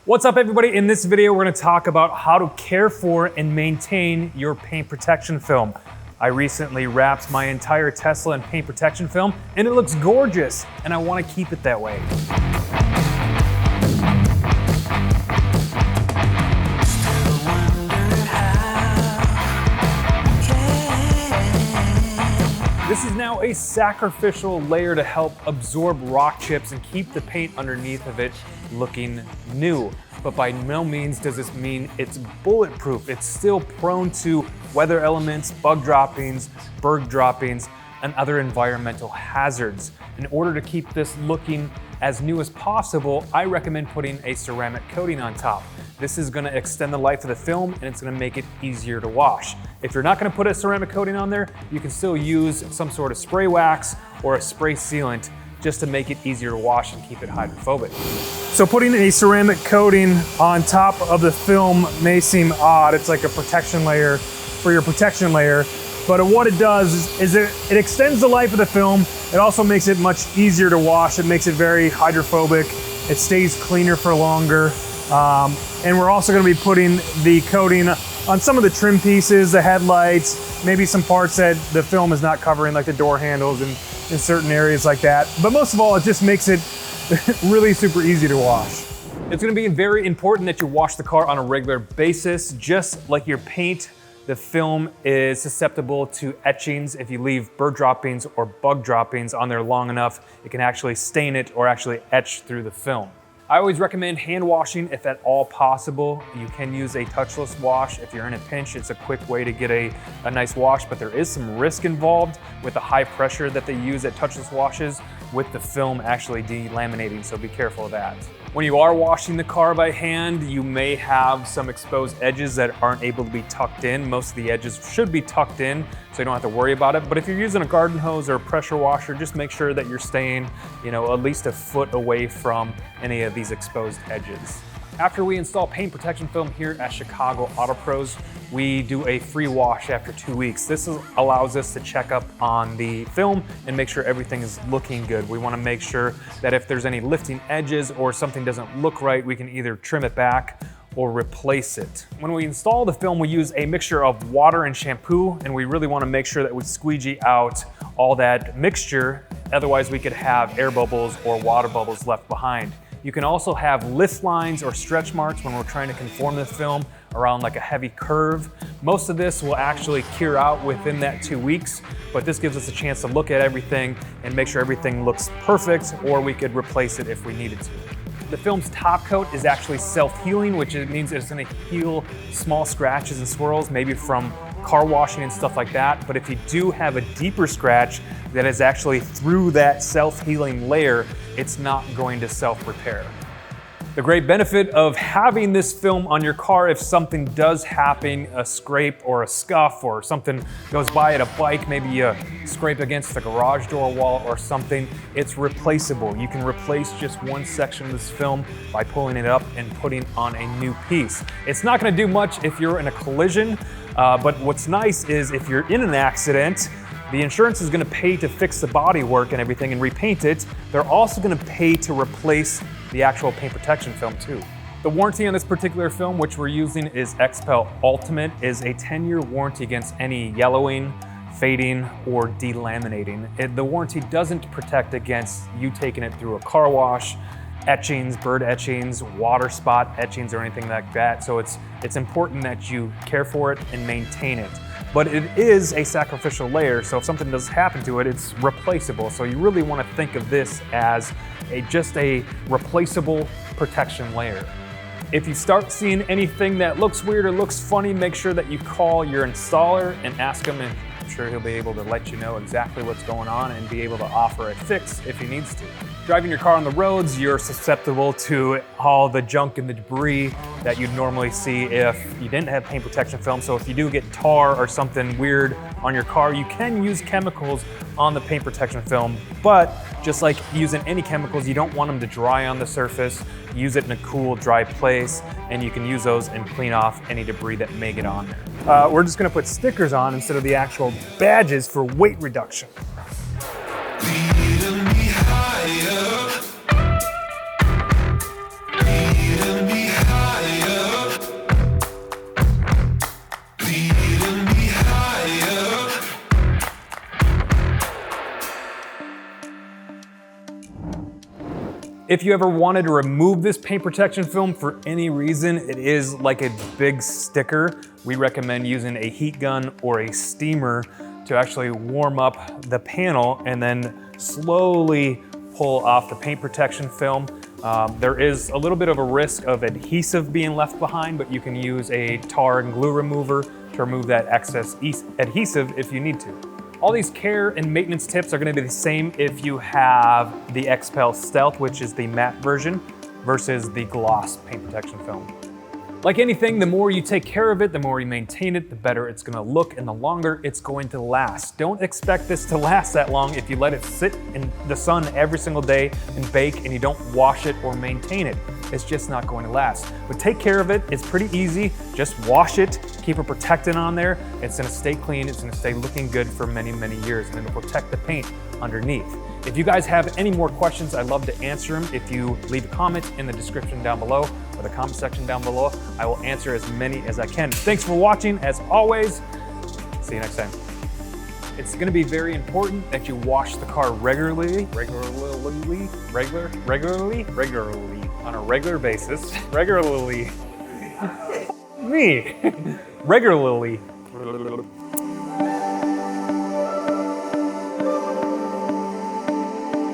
What's up everybody? In this video, we're gonna talk about how to care for and maintain your paint protection film. I recently wrapped my entire Tesla in paint protection film and it looks gorgeous and I wanna keep it that way. This is now a sacrificial layer to help absorb rock chips and keep the paint underneath of it looking new. But by no means does this mean it's bulletproof. It's still prone to weather elements, bug droppings, bird droppings, and other environmental hazards. In order to keep this looking as new as possible, I recommend putting a ceramic coating on top. This is gonna extend the life of the film and it's gonna make it easier to wash. If you're not gonna put a ceramic coating on there, you can still use some sort of spray wax or a spray sealant just to make it easier to wash and keep it hydrophobic. So putting a ceramic coating on top of the film may seem odd. It's like a protection layer for your protection layer. But what it does is it extends the life of the film. It also makes it much easier to wash. It makes it very hydrophobic. It stays cleaner for longer. And we're also gonna be putting the coating on some of the trim pieces, the headlights, maybe some parts that the film is not covering, like the door handles and in certain areas like that. But most of all, it just makes it really super easy to wash. It's gonna be very important that you wash the car on a regular basis. Just like your paint, the film is susceptible to etchings. If you leave bird droppings or bug droppings on there long enough, it can actually stain it or actually etch through the film. I always recommend hand washing if at all possible. You can use a touchless wash. If you're in a pinch, it's a quick way to get a nice wash, but there is some risk involved with the high pressure that they use at touchless washes with the film actually delaminating, so be careful of that. When you are washing the car by hand, you may have some exposed edges that aren't able to be tucked in. Most of the edges should be tucked in, so you don't have to worry about it. But if you're using a garden hose or a pressure washer, just make sure that you're staying, at least a foot away from any of these exposed edges. After we install paint protection film here at Chicago Auto Pros, we do a free wash after 2 weeks. This allows us to check up on the film and make sure everything is looking good. We want to make sure that if there's any lifting edges or something doesn't look right, we can either trim it back or replace it. When we install the film, we use a mixture of water and shampoo, and we really want to make sure that we squeegee out all that mixture. Otherwise, we could have air bubbles or water bubbles left behind. You can also have lift lines or stretch marks when we're trying to conform the film around like a heavy curve. Most of this will actually cure out within that 2 weeks, but this gives us a chance to look at everything and make sure everything looks perfect, or we could replace it if we needed to. The film's top coat is actually self-healing, which means it's gonna heal small scratches and swirls, maybe from car washing and stuff like that. But if you do have a deeper scratch that is actually through that self-healing layer, it's not going to self-repair. The great benefit of having this film on your car, if something does happen, a scrape or a scuff or something goes by at a bike, maybe you scrape against the garage door wall or something, it's replaceable. You can replace just one section of this film by pulling it up and putting on a new piece. It's not gonna do much if you're in a collision, but what's nice is if you're in an accident, the insurance is gonna pay to fix the bodywork and everything and repaint it. They're also gonna pay to replace the actual paint protection film too. The warranty on this particular film, which we're using, is XPEL Ultimate, is a 10-year warranty against any yellowing, fading, or delaminating. The warranty doesn't protect against you taking it through a car wash, etchings, bird etchings, water spot etchings, or anything like that. So it's important that you care for it and maintain it. But it is a sacrificial layer, so if something does happen to it, it's replaceable. So you really want to think of this as just a replaceable protection layer. If you start seeing anything that looks weird or looks funny, make sure that you call your installer and ask him, and I'm sure he'll be able to let you know exactly what's going on and be able to offer a fix if he needs to. Driving your car on the roads, you're susceptible to all the junk and the debris that you'd normally see if you didn't have paint protection film. So if you do get tar or something weird on your car, you can use chemicals on the paint protection film, but just like using any chemicals, you don't want them to dry on the surface. Use it in a cool, dry place, and you can use those and clean off any debris that may get on there. We're just gonna put stickers on instead of the actual badges for weight reduction. Leading me higher. Leading me higher. If you ever wanted to remove this paint protection film for any reason, it is like a big sticker. We recommend using a heat gun or a steamer to actually warm up the panel and then slowly pull off the paint protection film. There is a little bit of a risk of adhesive being left behind, but you can use a tar and glue remover to remove that excess adhesive if you need to. All these care and maintenance tips are gonna be the same if you have the XPEL Stealth, which is the matte version, versus the gloss paint protection film. Like anything, the more you take care of it, the more you maintain it, the better it's gonna look and the longer it's going to last. Don't expect this to last that long if you let it sit in the sun every single day and bake and you don't wash it or maintain it. It's just not going to last. But take care of it, it's pretty easy. Just wash it, keep it protected on there. It's gonna stay clean, it's gonna stay looking good for many, many years, and it'll protect the paint underneath. If you guys have any more questions, I'd love to answer them. If you leave a comment in the description down below or the comment section down below, I will answer as many as I can. Thanks for watching, as always. See you next time. It's gonna be very important that you wash the car regularly, on a regular basis, regularly. Regularly.